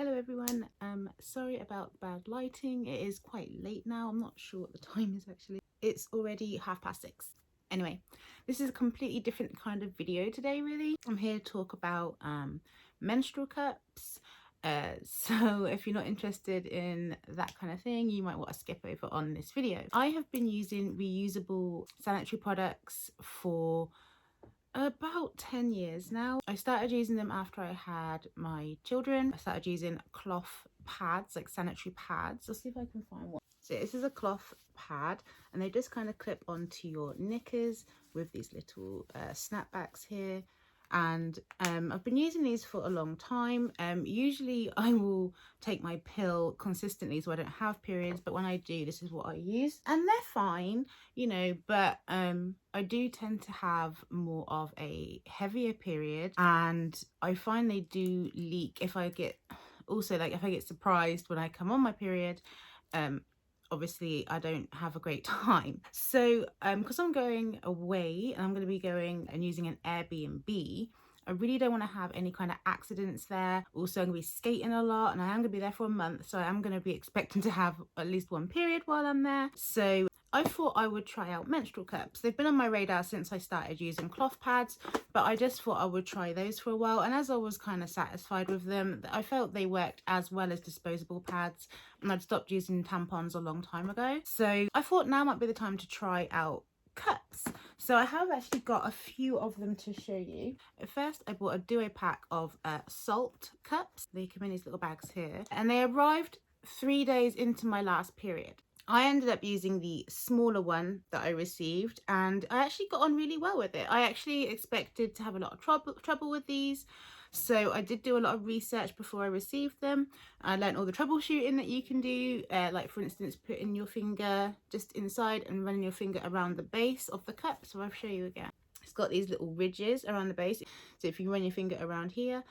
Hello everyone, sorry about the bad lighting. It is quite late now. I'm not sure what the time is actually. It's already 6:30. Anyway, this is a completely different kind of video today really. I'm here to talk about menstrual cups. So if you're not interested in that kind of thing, you might want to skip over on this video. I have been using reusable sanitary products for about 10 years now. I started using them after I had my children. I started using cloth pads, like sanitary pads. I'll see if I can find one. So this is a cloth pad and they just kind of clip onto your knickers with these little snapbacks here. And I've been using these for a long time. Usually I will take my pill consistently so I don't have periods, but when I do, this is what I use and they're fine, you know, but I do tend to have more of a heavier period and I find they do leak if I get surprised when I come on my period. Obviously I don't have a great time. So because I'm going away and I'm going to be going and using an Airbnb, I really don't want to have any kind of accidents there. Also, I'm going to be skating a lot and I am going to be there for a month, so I'm going to be expecting to have at least one period while I'm there. So I thought I would try out menstrual cups. They've been on my radar since I started using cloth pads, but I just thought I would try those for a while. And as I was kind of satisfied with them, I felt they worked as well as disposable pads, and I'd stopped using tampons a long time ago. So I thought now might be the time to try out cups. So I have actually got a few of them to show you. At first I bought a duo pack of salt cups. They come in these little bags here and they arrived 3 days into my last period. I ended up using the smaller one that I received and I actually got on really well with it. I actually expected to have a lot of trouble with these. So I did do a lot of research before I received them. I learned all the troubleshooting that you can do, like for instance, putting your finger just inside and running your finger around the base of the cup. So I'll show you again. It's got these little ridges around the base. So if you run your finger around here,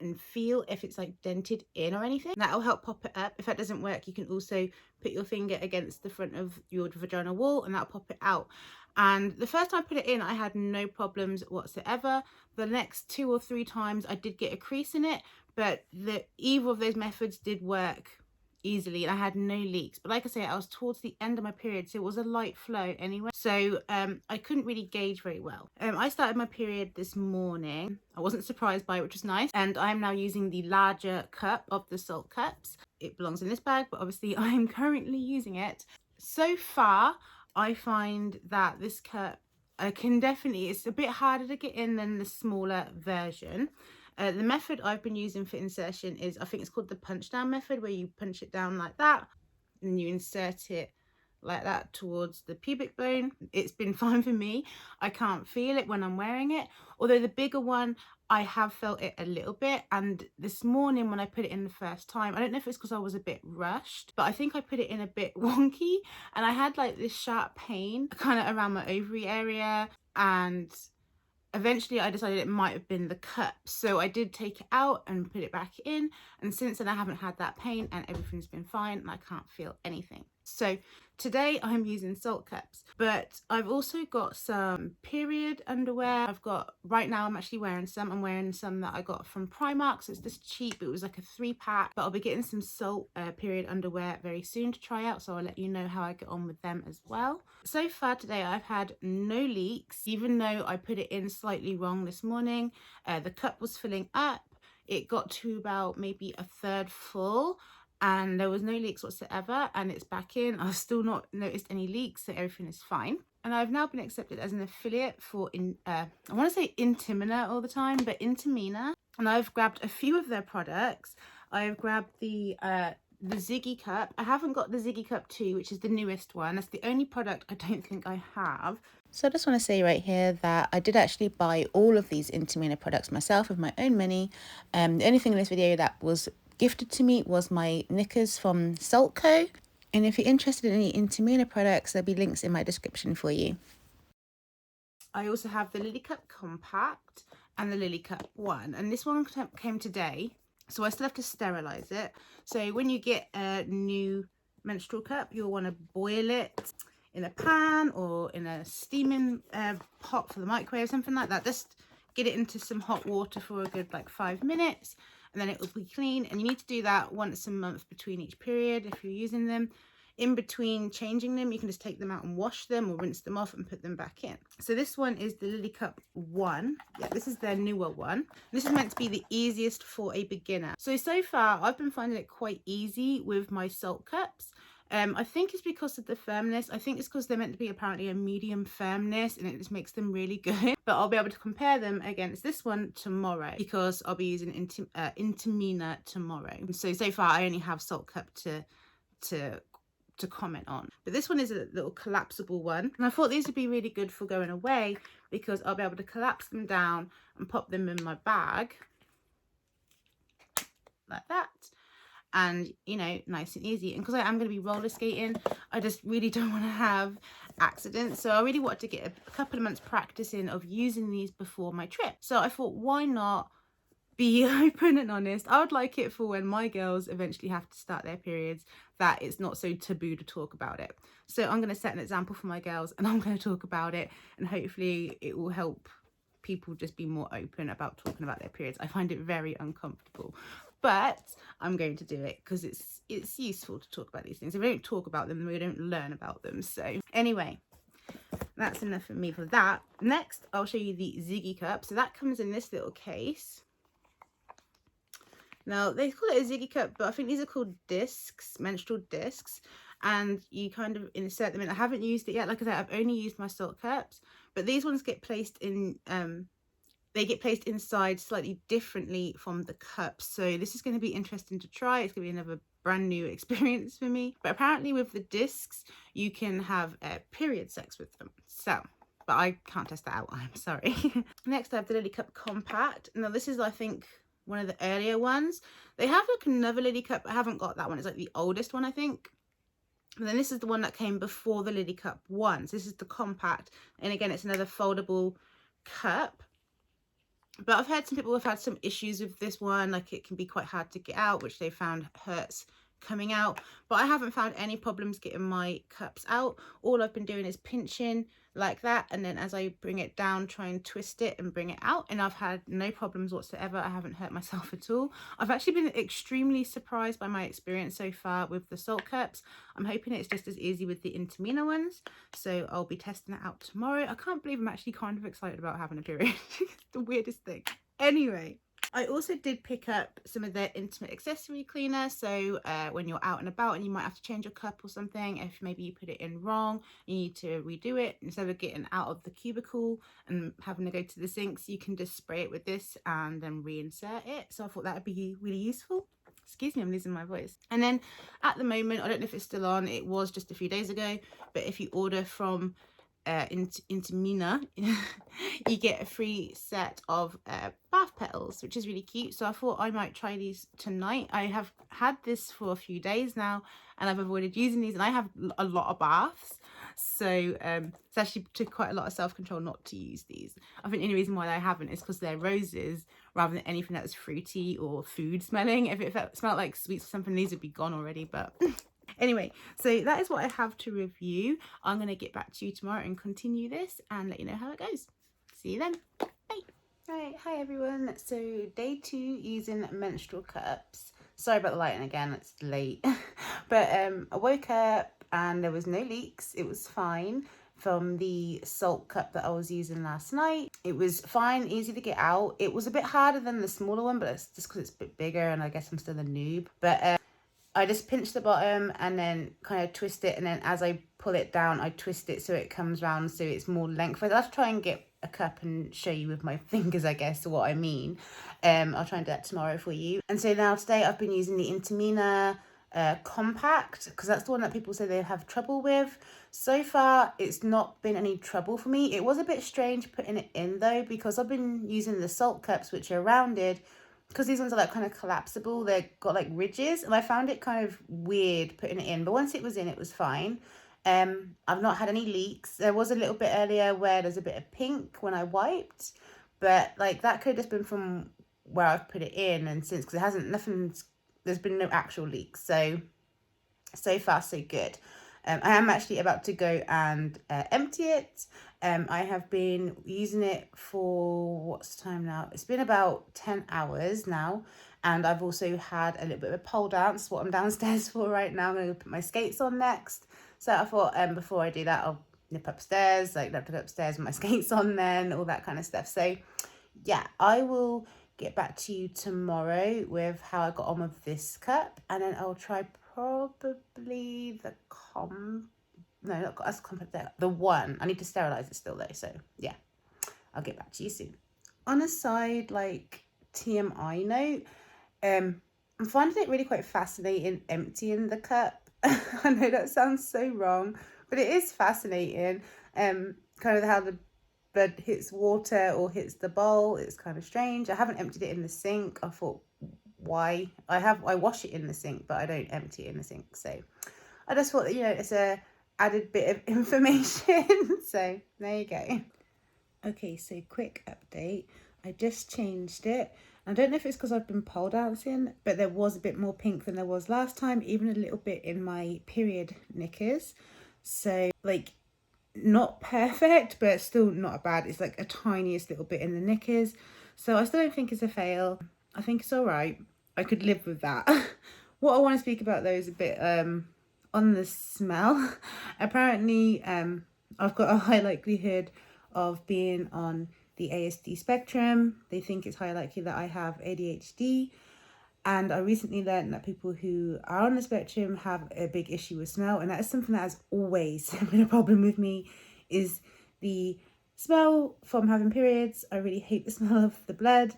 and feel if it's like dented in or anything, that'll help pop it up. If that doesn't work, you can also put your finger against the front of your vaginal wall and that'll pop it out. And the first time I put it in, I had no problems whatsoever. The next 2 or 3 times I did get a crease in it, but either of those methods did work easily and I had no leaks. But like I say, I was towards the end of my period, so it was a light flow anyway, so I couldn't really gauge very well. I started my period this morning. I wasn't surprised by it, which was nice, and I'm now using the larger cup of the salt cups. It belongs in this bag, but obviously I'm currently using it. So far I find that this cup it's a bit harder to get in than the smaller version. The method I've been using for insertion is, I think it's called the punch down method, where you punch it down like that and you insert it like that towards the pubic bone. It's been fine for me. I can't feel it when I'm wearing it, although the bigger one I have felt it a little bit. And this morning when I put it in the first time, I don't know if it's because I was a bit rushed, but I think I put it in a bit wonky and I had like this sharp pain kind of around my ovary area, and eventually I decided it might have been the cup, so I did take it out and put it back in, and since then I haven't had that pain and everything's been fine and I can't feel anything. So today I'm using salt cups, but I've also got some period underwear. Right now I'm actually wearing some. I'm wearing some that I got from Primark, so it's just cheap. It was like a 3-pack, but I'll be getting some salt period underwear very soon to try out, so I'll let you know how I get on with them as well. So far today I've had no leaks, even though I put it in slightly wrong this morning. The cup was filling up. It got to about maybe a third full and there was no leaks whatsoever, and it's back in. I've still not noticed any leaks, so everything is fine. And I've now been accepted as an affiliate for I want to say Intimina all the time, but Intimina. And I've grabbed a few of their products. I've grabbed the Ziggy cup. I haven't got the Ziggy cup 2, which is the newest one. That's the only product I don't think I have. So I just want to say right here that I did actually buy all of these Intimina products myself with my own money. The only thing in this video that was gifted to me was my knickers from Salt Co. And if you're interested in any Intimina products, there'll be links in my description for you. I also have the Lily Cup Compact and the Lily Cup 1, and this one came today, so I still have to sterilize it. So when you get a new menstrual cup, you'll want to boil it in a pan or in a steaming pot for the microwave, something like that. Just get it into some hot water for a good like 5 minutes, and then it will be clean. And you need to do that once a month between each period if you're using them. In between changing them, you can just take them out and wash them or rinse them off and put them back in. So this one is the Lily Cup 1. Yeah, this is their newer one. This is meant to be the easiest for a beginner. So far I've been finding it quite easy with my salt cups. I think it's because of the firmness. I think it's because they're meant to be apparently a medium firmness, and it just makes them really good. But I'll be able to compare them against this one tomorrow because I'll be using Intimina tomorrow. So far I only have salt cup to comment on, but this one is a little collapsible one, and I thought these would be really good for going away because I'll be able to collapse them down and pop them in my bag like that, and you know, nice and easy. And because I am going to be roller skating, I just really don't want to have accidents, so I really wanted to get a couple of months practice in of using these before my trip. So I thought, why not be open and honest? I would like it for when my girls eventually have to start their periods, that it's not so taboo to talk about it. So I'm going to set an example for my girls, and I'm going to talk about it, and hopefully it will help people just be more open about talking about their periods. I find it very uncomfortable, but I'm going to do it because it's useful to talk about these things. If we don't talk about them, we don't learn about them. So anyway, that's enough for me for that. Next, I'll show you the Ziggy cup. So that comes in this little case. Now, they call it a Ziggy cup, but I think these are called discs, menstrual discs, and you kind of insert them in. I haven't used it yet. Like I said, I've only used my salt cups, but these ones get placed in, they get placed inside slightly differently from the cups. So this is going to be interesting to try. It's going to be another brand new experience for me. But apparently with the discs, you can have period sex with them. So, but I can't test that out. I'm sorry. Next, I have the Lily Cup Compact. Now, this is, I think, one of the earlier ones. They have like another Lily Cup, but I haven't got that one. It's like the oldest one, I think. And then this is the one that came before the Lily Cup 1. So this is the Compact, and again, it's another foldable cup. But I've heard some people have had some issues with this one, like it can be quite hard to get out, which they found hurts coming out. But I haven't found any problems getting my cups out. All I've been doing is pinching like that, and then as I bring it down, try and twist it and bring it out, and I've had no problems whatsoever. I haven't hurt myself at all. I've actually been extremely surprised by my experience so far with the salt cups. I'm hoping it's just as easy with the Intimina ones, so I'll be testing it out tomorrow. I can't believe I'm actually kind of excited about having a period. It's the weirdest thing. Anyway, I also did pick up some of their intimate accessory cleaner. So when you're out and about and you might have to change your cup or something, if maybe you put it in wrong, you need to redo it. Instead of getting out of the cubicle and having to go to the sinks, you can just spray it with this and then reinsert it. So I thought that would be really useful. Excuse me, I'm losing my voice. And then at the moment, I don't know if it's still on, it was just a few days ago, but if you order from Intimina, you get a free set of bath petals, which is really cute. So I thought I might try these tonight. I have had this for a few days now, and I've avoided using these, and I have a lot of baths, so it's actually took quite a lot of self-control not to use these. I think the only reason why I haven't is because they're roses rather than anything that's fruity or food smelling. If it smelled like sweets or something, these would be gone already, but anyway, so that is what I have to review. I'm going to get back to you tomorrow and continue this and let you know how it goes. See you then. Bye. Right, hi everyone. So day 2 using menstrual cups. Sorry about the lighting again, it's late. But I woke up and there was no leaks. It was fine from the salt cup that I was using last night. It was fine, easy to get out. It was a bit harder than the smaller one, but it's just because it's a bit bigger and I guess I'm still a noob. But I just pinch the bottom and then kind of twist it, and then as I pull it down, I twist it so it comes round so it's more lengthwise. I'll have to try and get a cup and show you with my fingers, I guess, what I mean. I'll try and do that tomorrow for you. And so now today I've been using the Intimina Compact, because that's the one that people say they have trouble with. So far, it's not been any trouble for me. It was a bit strange putting it in though, because I've been using the salt cups, which are rounded, because these ones are like kind of collapsible. They've got like ridges, and I found it kind of weird putting it in, but once it was in, it was fine. I've not had any leaks. There was a little bit earlier where there's a bit of pink when I wiped, but like that could have just been from where I've put it in, and since, because it hasn't, there's been no actual leaks. So far so good. I am actually about to go and empty it. I have been using it for, what's the time now? It's been about 10 hours now, And I've also had a little bit of a pole dance, what I'm downstairs for right now. I'm going to put my skates on next. So I thought before I do that, I'll nip upstairs, like nip upstairs with my skates on then, all that kind of stuff. So yeah, I will get back to you tomorrow with how I got on with this cup. And then I'll try probably the no, not that's compact, the one. I need to sterilize it still though. So yeah, I'll get back to you soon. On a side, like TMI note, I'm finding it really quite fascinating emptying the cup. I know that sounds so wrong, but it is fascinating. Kind of how the blood hits water or hits the bowl. It's kind of strange. I haven't emptied it in the sink. I thought, why? I wash it in the sink, but I don't empty it in the sink. So I just thought that, it's a added bit of information. So there you go. Okay, so quick update. I just changed it. I don't know if it's because I've been pole dancing, but there was a bit more pink than there was last time, even a little bit in my period knickers. So like not perfect, but still not bad. It's like a tiniest little bit in the knickers. So I still don't think it's a fail. I think it's all right. I could live with that. What I want to speak about though is a bit on the smell. Apparently I've got a high likelihood of being on the ASD spectrum. They think it's high likely that I have ADHD. And I recently learned that people who are on the spectrum have a big issue with smell. And that is something that has always been a problem with me, is the smell from having periods. I really hate the smell of the blood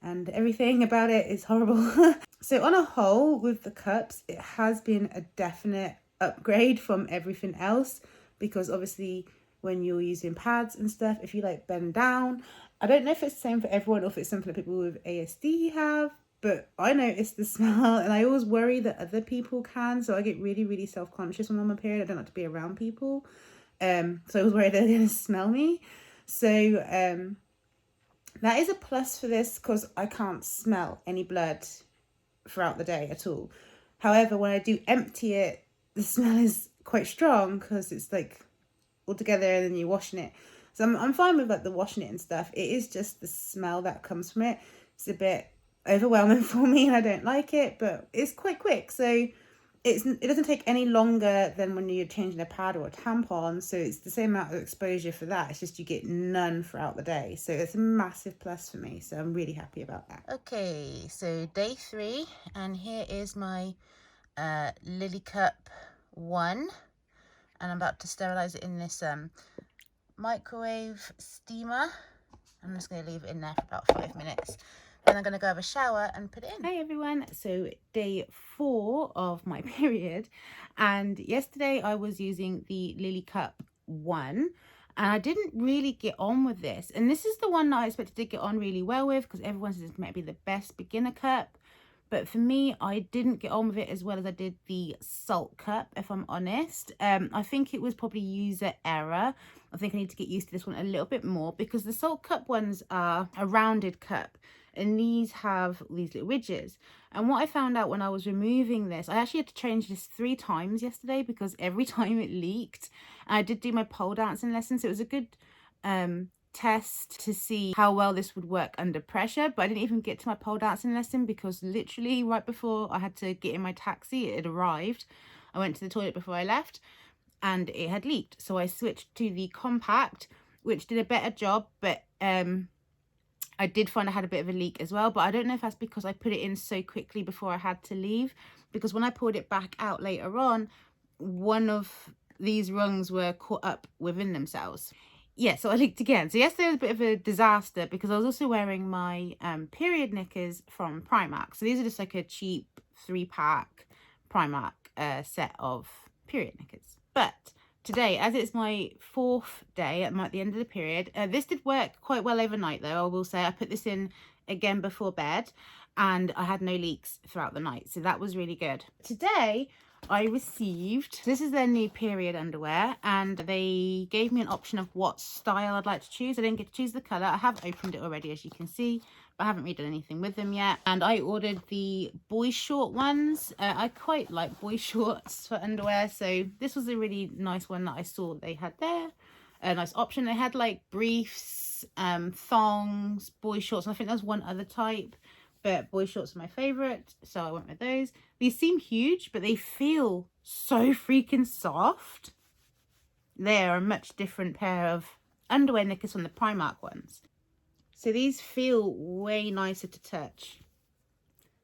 and everything about it is horrible. So on a whole, with the cups, it has been a definite upgrade from everything else, because obviously when you're using pads and stuff, if you like bend down, I don't know if it's the same for everyone or if it's something that people with ASD have, but I notice the smell and I always worry that other people can. So I get really, really self-conscious when I'm on my period. I don't like to be around people. So I was worried they're going to smell me. So that is a plus for this, because I can't smell any blood throughout the day at all. However, when I do empty it, the smell is quite strong because it's like all together and then you're washing it. So I'm fine with like the washing it and stuff. It is just the smell that comes from it. It's a bit overwhelming for me and I don't like it, but it's quite quick. So it doesn't take any longer than when you're changing a pad or a tampon. So it's the same amount of exposure for that. It's just you get none throughout the day. So it's a massive plus for me. So I'm really happy about that. Okay, so day 3, and here is my Lily Cup 1. And I'm about to sterilize it in this microwave steamer. I'm just going to leave it in there for about 5 minutes. Then I'm going to go have a shower and put it in. Hi everyone, so day 4 of my period, and yesterday I was using the Lily Cup 1 and I didn't really get on with this, and this is the one that I expected to get on really well with because everyone says it might be the best beginner cup. But for me, I didn't get on with it as well as I did the Salt Cup, if I'm honest. I think it was probably user error. I think I need to get used to this one a little bit more, because the Salt Cup ones are a rounded cup and these have these little ridges. And what I found out when I was removing this, I actually had to change this 3 times yesterday because every time it leaked. And I did do my pole dancing lesson, so it was a good test to see how well this would work under pressure. But I didn't even get to my pole dancing lesson because literally right before I had to get in my taxi, it had arrived. I went to the toilet before I left and it had leaked, so I switched to the compact, which did a better job. But I did find I had a bit of a leak as well, but I don't know if that's because I put it in so quickly before I had to leave, because when I pulled it back out later on, one of these rungs were caught up within themselves. Yeah, so I leaked again. So yesterday was a bit of a disaster because I was also wearing my period knickers from Primark. So these are just like a cheap 3-pack Primark set of period knickers. But today, as it's my 4th day at the end of the period, this did work quite well overnight though, I will say. I put this in again before bed and I had no leaks throughout the night. So that was really good. Today, I received, this is their new period underwear, and they gave me an option of what style I'd like to choose. I didn't get to choose the colour. I have opened it already, as you can see, but I haven't really done anything with them yet. And I ordered the boy short ones. I quite like boy shorts for underwear, so this was a really nice one that I saw they had there. A nice option. They had like briefs, thongs, boy shorts, and I think there was one other type. but boy shorts are my favorite, so I went with those. These seem huge, but they feel so freaking soft. They are a much different pair of underwear knickers from the Primark ones. So these feel way nicer to touch.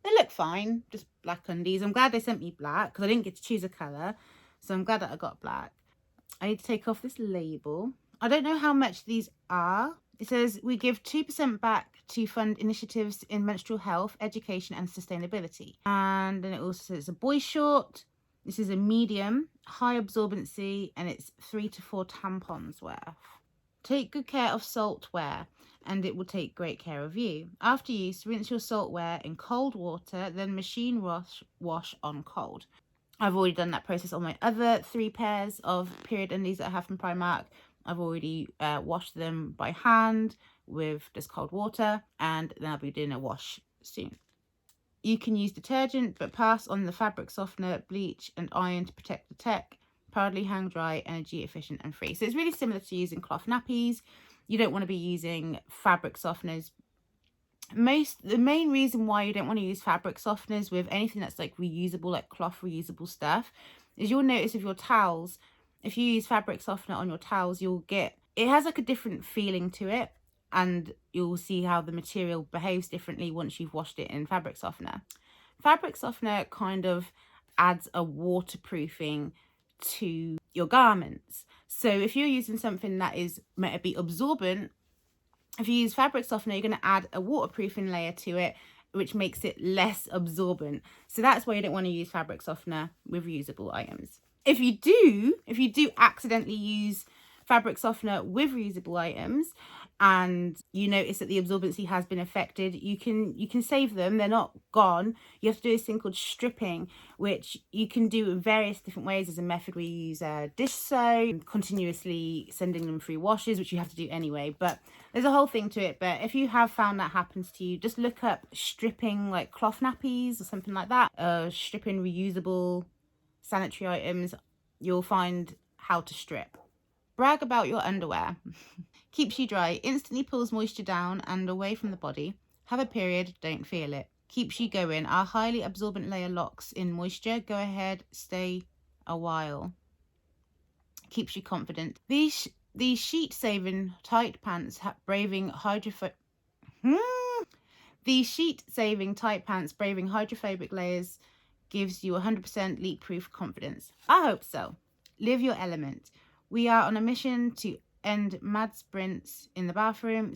They look fine, just black undies. I'm glad they sent me black because I didn't get to choose a colour. So I'm glad that I got black. I need to take off this label. I don't know how much these are. It says we give 2% back to fund initiatives in menstrual health, education and sustainability. And then it also says it's a boy short. This is a medium, high absorbency, and it's 3 to 4 tampons worth. Take good care of salt wear and it will take great care of you. After use, rinse your salt wear in cold water, then machine wash on cold. I've already done that process on my other 3 pairs of period undies that I have from Primark. I've already washed them by hand with just cold water, and then I'll be doing a wash soon. You can use detergent, but pass on the fabric softener, bleach and iron to protect the tech. Proudly hang dry, energy efficient and free. So it's really similar to using cloth nappies. You don't want to be using fabric softeners. The main reason why you don't want to use fabric softeners with anything that's like reusable, like cloth reusable stuff, is you'll notice with your towels, if you use fabric softener on your towels, you'll get, it has like a different feeling to it, and you'll see how the material behaves differently once you've washed it in fabric softener. Fabric softener kind of adds a waterproofing to your garments. So if you're using something that is meant to be absorbent, if you use fabric softener, you're going to add a waterproofing layer to it, which makes it less absorbent. So that's why you don't want to use fabric softener with reusable items. If you do accidentally use fabric softener with reusable items and you notice that the absorbency has been affected, you can save them. They're not gone. You have to do this thing called stripping, which you can do in various different ways. There's a method where you use dish soap, continuously sending them through washes, which you have to do anyway, but there's a whole thing to it. But if you have found that happens to you, just look up stripping like cloth nappies or something like that, stripping reusable sanitary items. You'll find how to strip. Brag about your underwear. Keeps you dry, instantly pulls moisture down and away from the body. Have a period, don't feel it. Keeps you going. Our highly absorbent layer locks in moisture. Go ahead, stay a while. Keeps you confident. These sheet-saving tight pants braving These sheet-saving tight pants braving hydrophobic layers gives you 100% leak-proof confidence. I hope so. Live your element. We are on a mission to end mad sprints in the bathroom,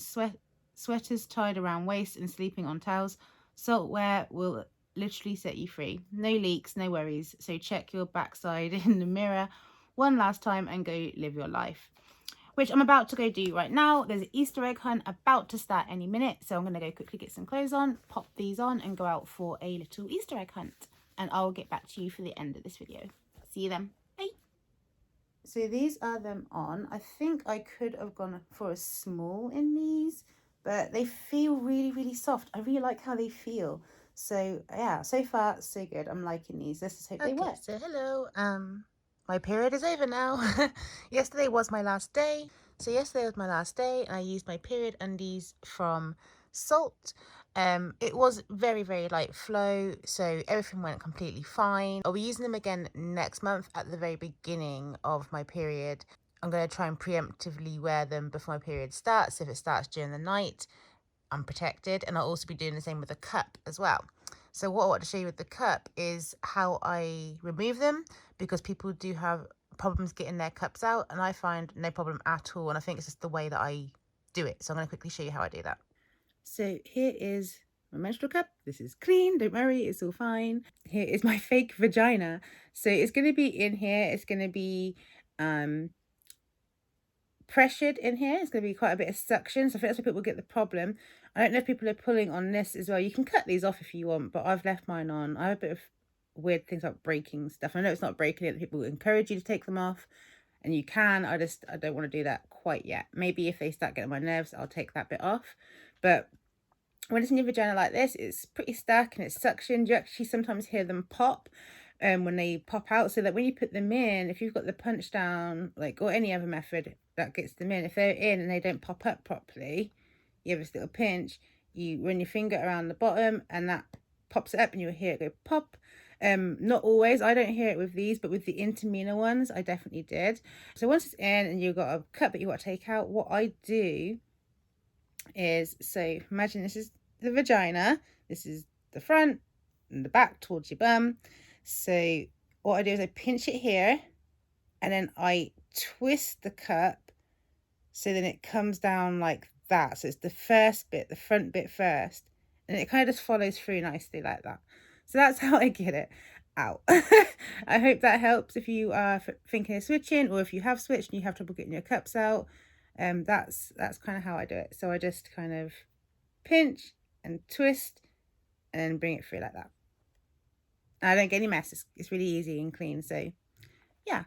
sweaters tied around waist and sleeping on towels. Saltwear will literally set you free. No leaks, no worries. So check your backside in the mirror one last time and go live your life, which I'm about to go do right now. There's an Easter egg hunt about to start any minute, so I'm going to go quickly get some clothes on, pop these on and go out for a little Easter egg hunt, and I'll get back to you for the end of this video. See you then. Bye. So these are them on. I think I could have gone for a small in these, but they feel really, really soft. I really like how they feel. So yeah, so far so good. I'm liking these. Let's just hope they work. So hello, my period is over now. Yesterday was my last day. So yesterday was my last day and I used my period undies from Salt. It was very, very light flow, so everything went completely fine. I'll be using them again next month at the very beginning of my period. I'm going to try and preemptively wear them before my period starts. If it starts during the night, I'm protected, and I'll also be doing the same with the cup as well. So what I want to show you with the cup is how I remove them, because people do have problems getting their cups out and I find no problem at all, and I think it's just the way that I do it. So I'm going to quickly show you how I do that. So here is my menstrual cup. This is clean, don't worry, it's all fine. Here is my fake vagina. So it's going to be in here. It's going to be pressured in here. It's going to be quite a bit of suction, so I think that's where people get the problem. I don't know if people are pulling on this as well. You can cut these off if you want, but I've left mine on. I have a bit of weird things about breaking stuff. I know it's not breaking it. People encourage you to take them off, and you can. I don't want to do that quite yet. Maybe if they start getting on my nerves, I'll take that bit off. But when it's in your vagina like this, it's pretty stuck and it's suctioned. You actually sometimes hear them pop when they pop out, so that when you put them in, if you've got the punch down, like, or any other method that gets them in, if they're in and they don't pop up properly, you have this little pinch, you run your finger around the bottom and that pops it up, and you'll hear it go pop. Not always, I don't hear it with these, but with the Intimina ones I definitely did. So once it's in and you've got a cup that you've got to take out, what I do is, so imagine this is the vagina, this is the front and the back towards your bum. So what I do is I pinch it here and then I twist the cup so then it comes down like that. So it's the first bit, the front bit first, and it kind of just follows through nicely like that. So that's how I get it out. I hope that helps if you are thinking of switching, or if you have switched and you have trouble getting your cups out. That's kind of how I do it. So I just kind of pinch and twist and bring it through like that. I don't get any mess. It's really easy and clean. So yeah,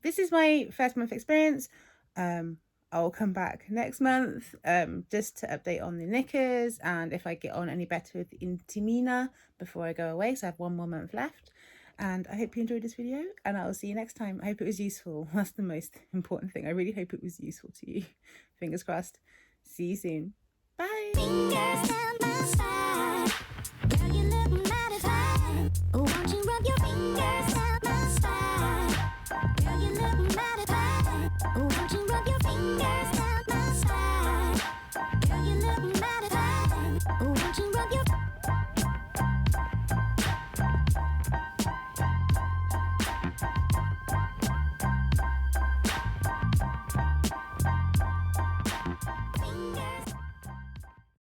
this is my first month experience. I'll come back next month just to update on the knickers and if I get on any better with Intimina before I go away. So I have 1 more month left. And I hope you enjoyed this video, and I will see you next time. I hope it was useful. That's the most important thing. I really hope it was useful to you. Fingers crossed. See you soon. Bye.